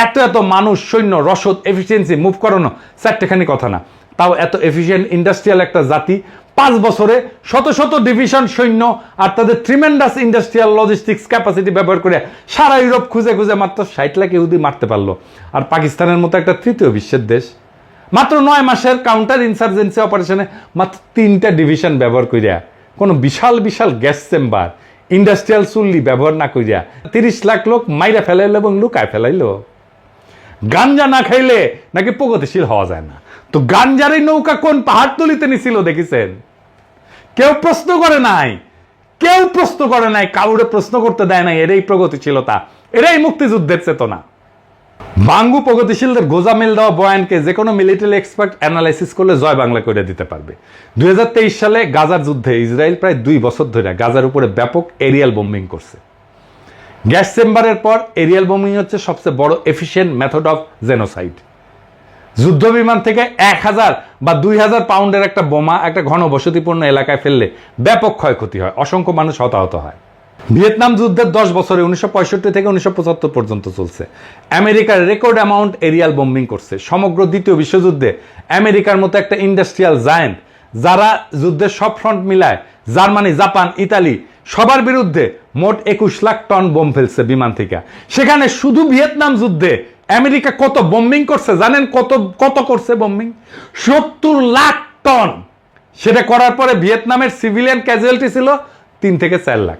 এত এত মানুষ, সৈন্য, রসদ, এফিসিয়েন্সি, মুভ করানো চারটেখানি কথা না। তাও এত এফিসিয়েন্ট ইন্ডাস্ট্রিয়াল একটা জাতি 5 বছরে শত শত ডিভিশন সৈন্য আর তাদের ট্রিমেন্ডাস ইন্ডাস্ট্রিয়াল লজিস্টিক্স ক্যাপাসিটি ব্যবহার করে সারা ইউরোপ খুঁজে খুঁজে মাত্র 60 লাখ ইহুদি মারতে পারলো। আর পাকিস্তানের মতো একটা তৃতীয় বিশ্বের দেশ মাত্র 9 মাসের কাউন্টার ইনসার্জেন্সি অপারেশনে মাত্র 3টা ডিভিশন ব্যবহার করিয়া, কোনো বিশাল বিশাল গ্যাস চেম্বার, ইন্ডাস্ট্রিয়াল চুল্লি ব্যবহার না করিয়া 30 লাখ লোক মাইরা ফেলাইলো এবং লুকায় ফেলাইলো। গাঞ্জা না খাইলে নাকি প্রগতিশীল হওয়া যায় না। তো গাঞ্জারের নৌকা কোন পাহাড়তলিতে নিছিল দেখেছেন? কেউ প্রশ্ন করে নাই, কেউ প্রশ্ন করে নাই, কাউরে প্রশ্ন করতে দেয় নাই। এরাই প্রগতিশীলতা, এরাই মুক্তিযুদ্ধের চেতনা। বাঙ্গু প্রগতিশীলদের গোজামিল দেওয়া বয়ানকে যে কোনো মিলিটারি এক্সপার্ট অ্যানালাইসিস করলে জয় বাংলা করে দিতে পারবে। 2023 সালে গাজার যুদ্ধে ইসরায়েল প্রায় 2 বছর ধরে গাজার উপরে ব্যাপক এরিয়াল বোম্বিং করছে। গ্যাস চেম্বারের পর এরিয়াল বোমিং হচ্ছে সবচেয়ে বড় এফিশিয়েন্ট মেথড অফ জেনোসাইড। যুদ্ধ বিমান থেকে 1000 বা 2000 পাউন্ডের একটা বোমা একটা ঘনবসতিপূর্ণ এলাকায় ফেললে ব্যাপক ক্ষয়ক্ষতি হয়, অসংখ্য মানুষ হতাহত হয়। ভিয়েতনাম যুদ্ধের 10 বছরে 1965 থেকে 1975 পর্যন্ত চলছে। আমেরিকার রেকর্ড অ্যামাউন্ট এরিয়াল বোম্বিং করছে। সমগ্র দ্বিতীয় বিশ্বযুদ্ধে আমেরিকার মতো একটা ইন্ডাস্ট্রিয়াল জায়ান্ট, যারা যুদ্ধের সব ফ্রন্ট মিলায় জার্মানি, জাপান, ইতালি সবার বিরুদ্ধে মোট 21 লাখ টন বোম ফেলছে বিমান থেকে। সেখানে শুধু ভিয়েতনাম যুদ্ধে আমেরিকা কত বোম্বিং করছে জানেন? কত করছে বোম্বিং? 70 লাখ টন। সেটা করার পরে ভিয়েতনামের সিভিলিয়ান ক্যাজুয়ালিটি ছিল 3 থেকে 4 লাখ।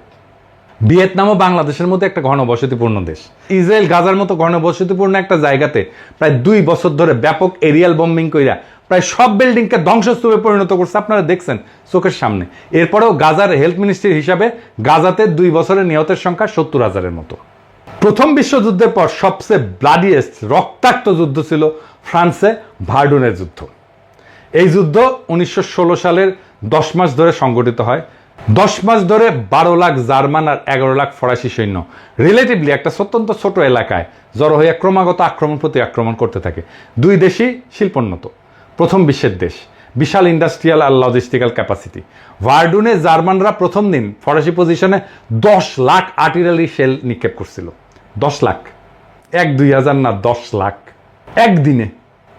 ভিয়েতনামও বাংলাদেশের মতো একটা ঘনবসতিপূর্ণ দেশ। ইসরায়েল গাজার মতো ঘনবসতিপূর্ণ একটা জায়গাতে প্রায় 2 বছর ধরে ব্যাপক এরিয়াল বোম্বিং কইরা প্রায় সব বিল্ডিংকে ধ্বংসস্তূপে পরিণত করছে। আপনারা দেখছেন চোখের সামনে। এরপরেও গাজার হেলথ মিনিস্ট্রির হিসাবে গাজাতে 2 বছরে নিহতের সংখ্যা 70,000-এর মতো। প্রথম বিশ্বযুদ্ধের পর সবচেয়ে ব্লাডিয়েস্ট রক্তাক্ত যুদ্ধ ছিল ফ্রান্সে ভার্ডুনের যুদ্ধ। এই যুদ্ধ 1916 সালের 10 মাস ধরে সংগঠিত হয়। 10 মাস ধরে 12 লাখ জার্মান আর 11 লাখ ফরাসি সৈন্য রিলেটিভলি একটা অত্যন্ত ছোট এলাকায় জড়ো হয়ে ক্রমাগত আক্রমণ প্রতি আক্রমণ করতে থাকে। 2 দেশই শিল্পোন্নত, প্রথম বিশ্বের দেশ, বিশাল ইন্ডাস্ট্রিয়াল আর লজিস্টিক্যাল ক্যাপাসিটি। ভার্ডুনে জার্মানরা প্রথম দিন ফরাসি পজিশনে 10 লাখ আর্টিলারি শেল নিক্ষেপ করছিল। 10 লাখ, 1-2 হাজার না, 10 লাখ একদিনে।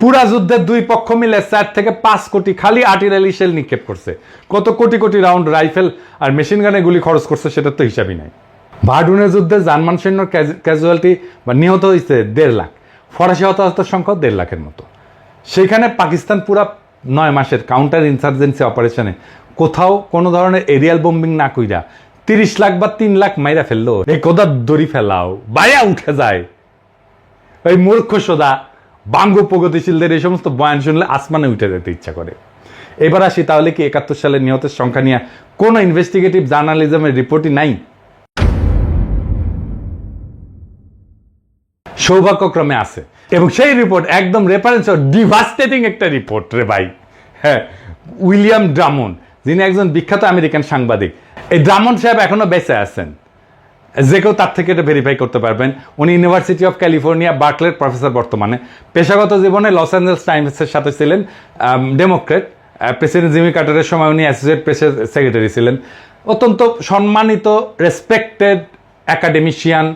পুরা যুদ্ধের 2 পক্ষ মিলে 4 থেকে 5 কোটি খালি আর্টিলারি শেল নিক্ষেপ করছে। কত কোটি কোটি রাউন্ড রাইফেল আর মেশিন গানে গুলি খরচ করছে সেটার তো হিসাবই নাই। ভার্ডুনের যুদ্ধে জার্মান সৈন্য ক্যাজুয়ালিটি বা নিহত হয়েছে 1.5 লাখ, ফরাসি হতাহতের সংখ্যা 1.5 লাখের মতো। সেখানে পাকিস্তান পুরা 9 মাসের কাউন্টার ইনসার্জেন্সি অপারেশনে কোথাও কোনো ধরনের এরিয়াল বোম্বিং না কইরা 30 লাখ বা 3 লাখ মাইরা ফেললো। এই কোদা দড়ি ফেলাও বায়া উঠে যায়। ওই মূর্খ সোদা বাঙ্গু প্রগতিশীলদের এই সমস্ত বয়ান শুনলে আসমানে উঠে যেতে ইচ্ছা করে। এবার আসি, তাহলে কি 71 সালের নিহতের সংখ্যা নিয়ে কোনো ইনভেস্টিগেটিভ জার্নালিজমের রিপোর্টই নাই? সৌভাগ্যক্রমে আছে, এবং সেই রিপোর্ট একদম রেফারেন্স ডিভাস্টেটিং একটা রিপোর্ট রে ভাই। হ্যাঁ, উইলিয়াম ড্রামন্ড, যিনি একজন বিখ্যাত আমেরিকান সাংবাদিক, এই ড্রামন্ড সাহেব এখনো বেঁচে আছেন, যে কেউ তার থেকে এটা ভেরিফাই করতে পারবেন। উনি ইউনিভার্সিটি অফ ক্যালিফোর্নিয়া বার্কলের প্রফেসর বর্তমানে। পেশাগত জীবনে লস অ্যাঞ্জেলস টাইমসের সাথে ছিলেন ডেমোক্রেট। প্রেসিডেন্ট জিমি কার্টারের সময় উনি অ্যাসোসিয়েট প্রেসের সেক্রেটারি ছিলেন। অত্যন্ত সম্মানিত রেসপেক্টেড একাডেমিশিয়ান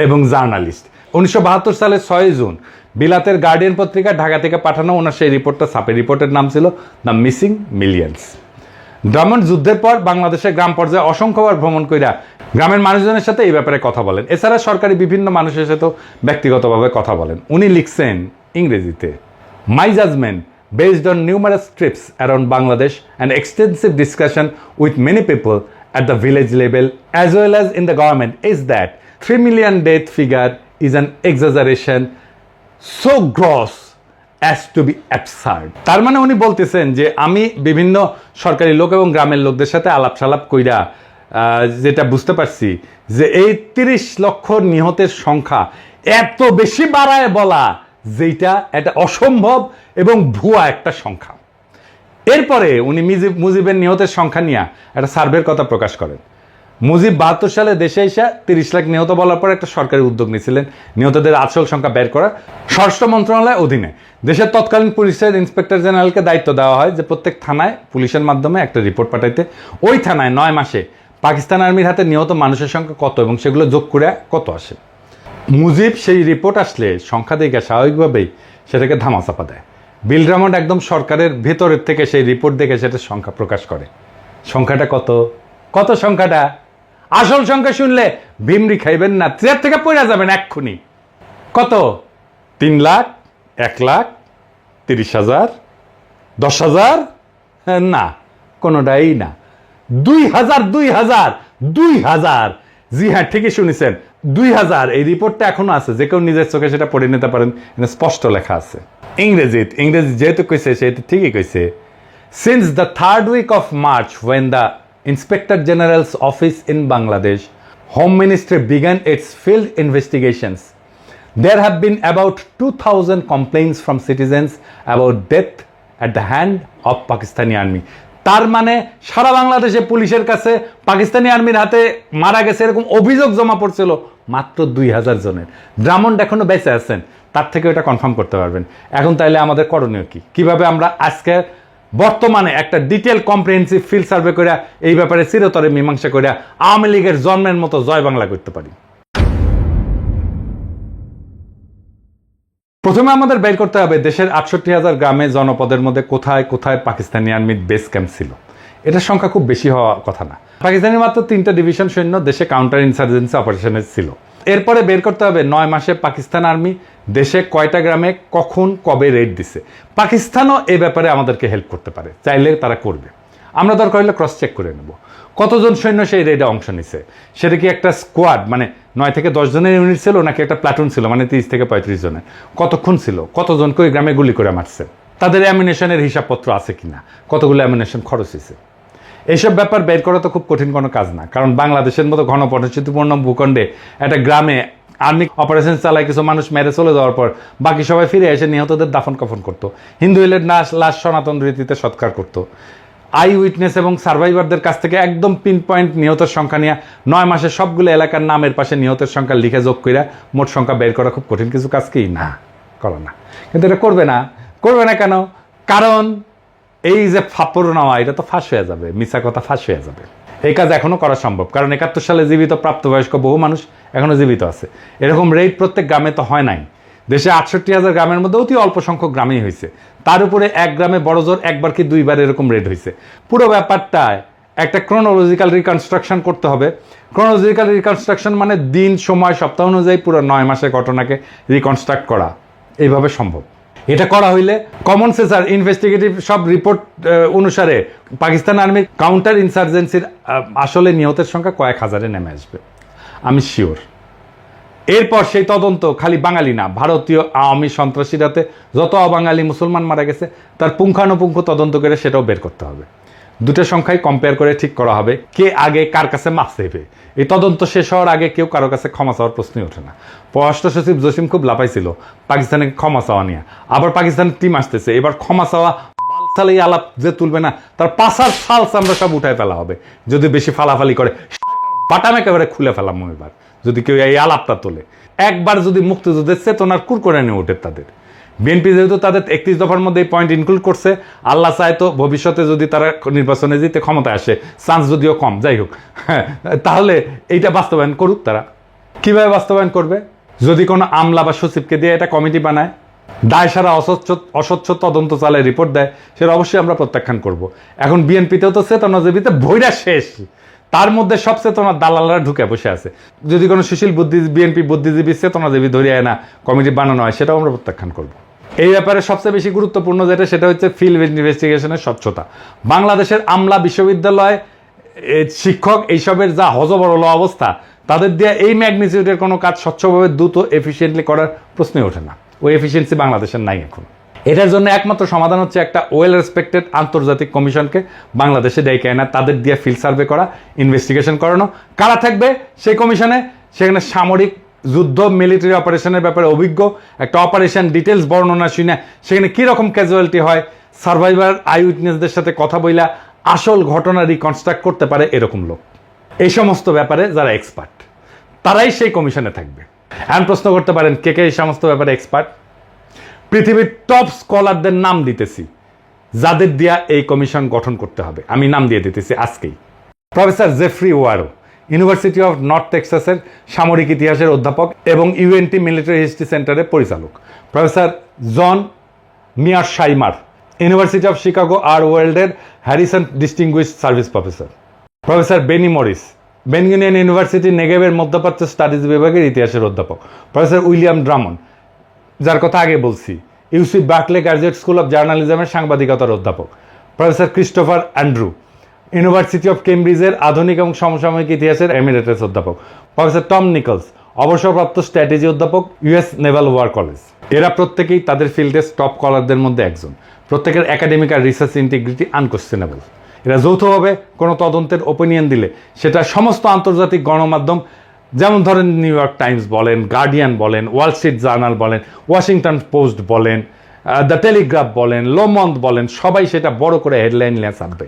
এবং জার্নালিস্ট। 1972 সালের 6 জুন বিলাতের গার্ডিয়ান পত্রিকা ঢাকা থেকে পাঠানো ওনার সেই রিপোর্টটা ছাপে। রিপোর্টের নাম ছিল দ্য মিসিং মিলিয়ন্স। ড্রামন্ড যুদ্ধের পর বাংলাদেশের গ্রাম পর্যায়ে অসংখ্যবার ভ্রমণ কইরা গ্রামের মানুষজনের সাথে এই ব্যাপারে কথা বলেন। এছাড়া সরকারি বিভিন্ন মানুষের সাথেও ব্যক্তিগতভাবে কথা বলেন। উনি লিখছেন ইংরেজিতে, মাই judgement based on numerous trips around Bangladesh and extensive discussion with many people at the village level as well as in the government is that 3 million death figure is an exaggeration so gross as to be absurd. তার মানে উনি বলতেছেন যে আমি বিভিন্ন সরকারি লোক এবং গ্রামের লোকদের সাথে আলাপ সালাপ কইরা যেটা বুঝতে পারছি যে এই 30 লক্ষ নিহতের সংখ্যা এত বেশি বাড়ায় বলা যেটা এটা অসম্ভব এবং ভুয়া একটা সংখ্যা। এরপরে উনি মুজিবের নিহতের সংখ্যা নিয়ে একটা সার্ভের কথা প্রকাশ করেন। মুজিব 72 সালে দেশে এসে 30 লাখ নিহত বলার পর একটা সরকারি উদ্যোগ নিয়েছিলেন নিহতদের আসল সংখ্যা বের করা। স্বরাষ্ট্র মন্ত্রণালয়ের অধীনে দেশের তৎকালীন পুলিশের ইন্সপেক্টর জেনারেলকে দায়িত্ব দেওয়া হয় যে প্রত্যেক থানায় পুলিশের মাধ্যমে একটা রিপোর্ট পাঠাইতে। ওই থানায় 9 মাসে পাকিস্তান আর্মির হাতে নিহত মানুষের সংখ্যা কত এবং সেগুলো যোগ করে কত আসে। মুজিব সেই রিপোর্ট আসলে সংখ্যা দেখে স্বাভাবিকভাবেই সেটাকে ধামাচাপা দেয়। বিল ড্রামন্ড একদম সরকারের ভেতরের থেকে সেই রিপোর্ট দেখে সেটা সংখ্যা প্রকাশ করে। সংখ্যাটা কত? কত সংখ্যাটা? আসল সংখ্যা শুনলে ভিমরি খাইবেন না, চেয়ার থেকে পড়ে যাবেন এক্ষুনি। কত? 3 লাখ, 1 লাখ, 30,000, 10,000? না, কোনোটাই না। 2,000, 2,000, 2,000। জি হ্যাঁ, ঠিকই শুনেছেন, 2,000। এই রিপোর্টটা এখনো আছে, যে কেউ নিজের চোখে সেটা পড়ে নিতে পারেন, স্পষ্ট লেখা আছে। ইংরেজি যেহেতু কইছে সেহেতু ঠিকই কইছে। Since the 3rd week of March when the Inspector General's office in Bangladesh Home Ministry began its field investigations, there have been about 2,000 complaints from citizens about death at the hand of Pakistani army. তার মানে সারা বাংলাদেশে পুলিশের কাছে পাকিস্তানি আর্মির হাতে মারা গেছে এরকম অভিযোগ জমা পড়ছিল মাত্র 2,000 জনের। ড্রামন্ড এখনো বেঁচে আছেন, তার থেকে এটা কনফার্ম করতে পারবেন। এখন তাইলে আমাদের করণীয় কি? কিভাবে আমরা আজকে বর্তমানে একটা ডিটেল কম্প্রিহেন্সিভ ফিল্ড সার্ভে করে এই ব্যাপারে চিরতরে মীমাংসা করে আওয়ামী লীগের জন্মের মতো জয় বাংলা করতে পারি? প্রথমে আমাদের বের করতে হবে দেশের 68,000 গ্রামে জনপদের মধ্যে কোথায় কোথায় পাকিস্তানি আর্মির বেস ক্যাম্প ছিল। এটার সংখ্যা খুব বেশি হওয়া কথা না। পাকিস্তানের মাত্র 3টা ডিভিশন সৈন্য দেশে কাউন্টার ইনসার্জেন্সি অপারেশনে ছিল। এরপরে বের করতে হবে 9 মাসে পাকিস্তান আর্মি দেশে কয়টা গ্রামে কখন কবে রেড দিছে। পাকিস্তানও এই ব্যাপারে আমাদেরকে হেল্প করতে পারে, চাইলে তারা করবে। আমরা দরকার হলে ক্রস চেক করে নেব কতজন সৈন্য সেই রেডে অংশ নিছে। সেটা কি একটা স্কোয়াড মানে 9 থেকে 10 জনের ইউনিট ছিল, নাকি একটা প্লাটুন ছিল মানে 30 থেকে 35 জনের? কতক্ষণ ছিল, কতজনকে ওই গ্রামে গুলি করে মারছে, তাদের অ্যামিনেশনের হিসাবপত্র আছে কিনা, কতগুলো অ্যামিনেশন খরচ হয়েছে। এইসব ব্যাপার বের করা তো খুব কঠিন কোনো কাজ না, কারণ বাংলাদেশের মতো ঘন পরিস্থিতিপূর্ণ ভূখণ্ডে একটা গ্রামে আর্মি অপারেশন চালায় কিছু মানুষ মেরে চলে যাওয়ার পর বাকি সবাই ফিরে এসে নিহতদের দাফন কাফন করতো, হিন্দু এলের লাশ সনাতন রীতিতে সৎকার করতো। আই উইটনেস এবং সার্ভাইভারদের কাছ থেকে একদম পিন পয়েন্ট নিহতের সংখ্যা নিয়ে 9 মাসে সবগুলো এলাকার নামের পাশে নিহতের সংখ্যা লিখে যোগ করে মোট সংখ্যা বের করা খুব কঠিন কিছু কাজ কি না, করো না। কিন্তু এটা করবে না কেন? কারণ এই যে ফাপড় নেওয়া এটা তো ফাঁস হয়ে যাবে, মিছা কথা ফাঁস হয়ে যাবে। এই কাজ এখনো করা সম্ভব, কারণ 71 সালে জীবিত প্রাপ্তবয়স্ক বহু মানুষ এখনো জীবিত আছে। এরকম রেড প্রত্যেক গ্রামে তো হয় নাই। দেশে 68,000 গ্রামের মধ্যে অতি অল্প সংখ্যক গ্রামেই হয়েছে। তার উপরে এক গ্রামে বড়জোর একবার কি 2বার এরকম রেড হয়েছে। পুরো ব্যাপারটায় একটা ক্রোনোলজিক্যাল রিকনস্ট্রাকশন করতে হবে। ক্রোনোলজিক্যাল রিকনস্ট্রাকশন মানে দিন, সময়, সপ্তাহ অনুযায়ী পুরো 9 মাসের ঘটনাকে রিকনস্ট্রাক্ট করা এইভাবে সম্ভব। এটা করা হইলে কমন সেন্স আর ইনভেস্টিগেটিভ সব রিপোর্ট অনুসারে পাকিস্তান আর্মির কাউন্টার ইনসার্জেন্সির আসলে নিহতের সংখ্যা কয়েক হাজারে নেমে আসবে, আমি শিওর। এরপর সেই তদন্ত খালি বাঙালি না, ভারতীয় আওয়ামী সন্ত্রাসীরাতে যত অবাঙালি মুসলমান মারা গেছে তার পুঙ্খানুপুঙ্খ তদন্ত করে সেটাও বের করতে হবে। দুটো সংখ্যাই কম্পেয়ার করে ঠিক করা হবে কে আগে কার কাছে মাপ চাইবে। এই তদন্ত শেষ হওয়ার আগে কেউ কারো কাছে ক্ষমা চাওয়ার প্রশ্নই ওঠে না। পররাষ্ট্র সচিব জসিম খুব লাফাইছিল পাকিস্তানে ক্ষমা চাওয়া নিয়ে। আবার পাকিস্তানের টিম আসতেছে, এবার ক্ষমা চাওয়া বাল সালে এই আলাপ যে তুলবে না তার পাশার ফালস আমরা সব উঠায় ফেলা হবে যদি বেশি ফালাফালি করে, বাটাম একেবারে খুলে ফেলাম এবার যদি কেউ এই আলাপটা তোলে। একবার যদি মুক্তিযুদ্ধের চেতনার কুরকুরে নিয়ে ওঠে তাদের, বিএনপি যেহেতু তাদের 31 দফার মধ্যে এই পয়েন্ট ইনক্লুড করছে, আল্লাহ চায় তো ভবিষ্যতে যদি তারা নির্বাচনে জিতে ক্ষমতায় আসে, চান্স যদিও কম, যাই হোক, হ্যাঁ, তাহলে এইটা বাস্তবায়ন করুক। তারা কিভাবে বাস্তবায়ন করবে? যদি কোনো আমলা বা সচিবকে দিয়ে এটা কমিটি বানায়, দায় সারা অস্বচ্ছ তদন্ত চালায় রিপোর্ট দেয়, সেটা অবশ্যই আমরা প্রত্যাখ্যান করব। এখন বিএনপিতেও তো চেতনাজীবীতে ভৈরা শেষ, তার মধ্যে সব চেতনার দালালরা ঢুকে বসে আছে। যদি কোনো সুশীল বিএনপি বুদ্ধিজীবী চেতনাজীবী ধরিয়ে না কমিটি বানানো হয়, সেটাও আমরা প্রত্যাখ্যান করব। এই ব্যাপারে সবচেয়ে বেশি গুরুত্বপূর্ণ যেটা, সেটা হচ্ছে ফিল্ড ইনভেস্টিগেশনের স্বচ্ছতা। বাংলাদেশের আমলা, বিশ্ববিদ্যালয়, শিক্ষক, এইসবের যা হজবরল অবস্থা, তাদের দিয়ে এই ম্যাগনিটিউডের কোনো কাজ স্বচ্ছভাবে দ্রুত এফিসিয়েন্টলি করার প্রশ্নই ওঠে না। ওই এফিসিয়েন্সি বাংলাদেশের নাই এখন। এটার জন্য একমাত্র সমাধান হচ্ছে একটা ওয়েল রেসপেক্টেড আন্তর্জাতিক কমিশনকে বাংলাদেশে ডেকে আনা, তাদের দিয়ে ফিল্ড সার্ভে করা, ইনভেস্টিগেশন করানো। কারা থাকবে সেই কমিশনে? সেখানে সামরিক যুদ্ধ, মিলিটারি অপারেশনের ব্যাপারে অভিজ্ঞ, একটা অপারেশন ডিটেলস বর্ণনা শুনে সেখানে কীরকম ক্যাজুয়ালিটি হয়, সার্ভাইভার আই উইটনেসদের সাথে কথা বইলা আসল ঘটনা রিকনস্ট্রাক্ট করতে পারে এরকম লোক। এই সমস্ত ব্যাপারে যারা এক্সপার্ট, তারাই সেই কমিশনে থাকবে। এখন প্রশ্ন করতে পারেন, কে কে এই সমস্ত ব্যাপারে এক্সপার্ট? পৃথিবীর টপ স্কলারদের নাম দিতেছি, যাদের দিয়া এই কমিশন গঠন করতে হবে। আমি নাম দিয়ে দিতেছি আজকেই। Professor Jeffrey Wawro, university of North টেক্সাসের সামরিক ইতিহাসের অধ্যাপক এবং ইউএনটি মিলিটারি হিস্ট্রি সেন্টারের পরিচালক। Professor John Mearsheimer, university of Chicago আর ওয়ার্ল্ডের Harrison distinguished service professor. Professor Benny Morris, Ben Gurion university নেগেভের মধ্যপ্রাচ্য স্টাডিজ বিভাগের ইতিহাসের অধ্যাপক। প্রফেসর উইলিয়াম ড্রামন্ড, যার কথা আগে বলছি, UC Berkeley graduate school of জার্নালিজমের সাংবাদিকতার অধ্যাপক। Professor Christopher Andrew, university of কেমব্রিজের আধুনিক এবং সমসাময়িক ইতিহাসের এমিরেটাস অধ্যাপক। প্রফেসর টম নিকলস, অবসরপ্রাপ্ত স্ট্র্যাটেজি অধ্যাপক, ইউএস নেভাল ওয়ার কলেজ। এরা প্রত্যেকেই তাদের ফিল্ডের টপ স্কলারদের মধ্যে একজন। প্রত্যেকের একাডেমিক আর রিসার্চ ইন্টিগ্রিটি আনকোয়েশ্চেনেবল। এরা যৌথভাবে কোনো তদন্তের ওপিনিয়ন দিলে সেটা সমস্ত আন্তর্জাতিক গণমাধ্যম, যেমন ধরেন নিউ ইয়র্ক টাইমস বলেন, গার্ডিয়ান বলেন, ওয়াল স্ট্রিট জার্নাল বলেন, ওয়াশিংটন পোস্ট বলেন, দ্য টেলিগ্রাফ বলেন, লোমন্দ বলেন, সবাই সেটা বড় করে হেডলাইন নিয়ে ছাপবে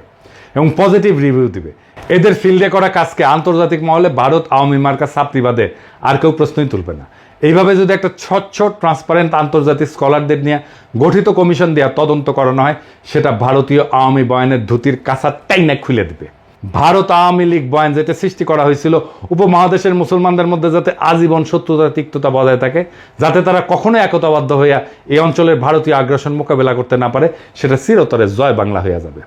এবং পজিটিভ রিভিউ দিবে। এদের ফিল্ডে করা কাজকে আন্তর্জাতিক মহলে ভারত আওয়ামী মার্কা ছাত্রী বাদে আর কেউ প্রশ্নই তুলবে না। এইভাবে যদি একটা স্বচ্ছ ট্রান্সপারেন্ট আন্তর্জাতিক স্কলারদের নিয়ে গঠিত কমিশন দেওয়া তদন্ত করানো হয়, সেটা ভারতীয় আওয়ামী বয়ানের ধুতির কাঁচা টাইনা খুলে দেবে। ভারত আওয়ামী লীগ বয়ান যেটা সৃষ্টি করা হয়েছিল উপমহাদেশের মুসলমানদের মধ্যে যাতে আজীবন শত্রুতা তিক্ততা বজায় থাকে, যাতে তারা কখনো একতাবদ্ধ হইয়া এই অঞ্চলের ভারতীয় আগ্রাসন মোকাবেলা করতে না পারে, সেটা চিরতরে জয় বাংলা হইয়া যাবে।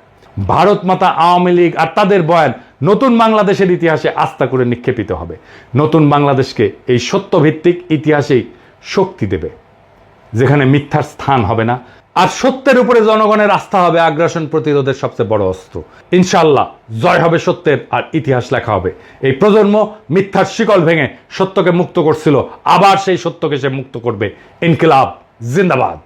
ভারত মাতা আওয়ামী লীগ আর তাদের বয়ান নতুন বাংলাদেশের ইতিহাসে আস্থা করে নিক্ষেপিত হবে। নতুন বাংলাদেশকে এই সত্যভিত্তিক ইতিহাসেই শক্তি দেবে, যেখানে মিথ্যার স্থান হবে না, আর সত্যের উপরে জনগণের আস্থা হবে আগ্রাসন প্রতিরোধের সবচেয়ে বড় অস্ত্র। ইনশাআল্লাহ জয় হবে সত্যের, আর ইতিহাস লেখা হবে। এই প্রজন্ম মিথ্যার শিকল ভেঙে সত্যকে মুক্ত করছিল, আবার সেই সত্যকে সে মুক্ত করবে। ইনকিলাব জিন্দাবাদ।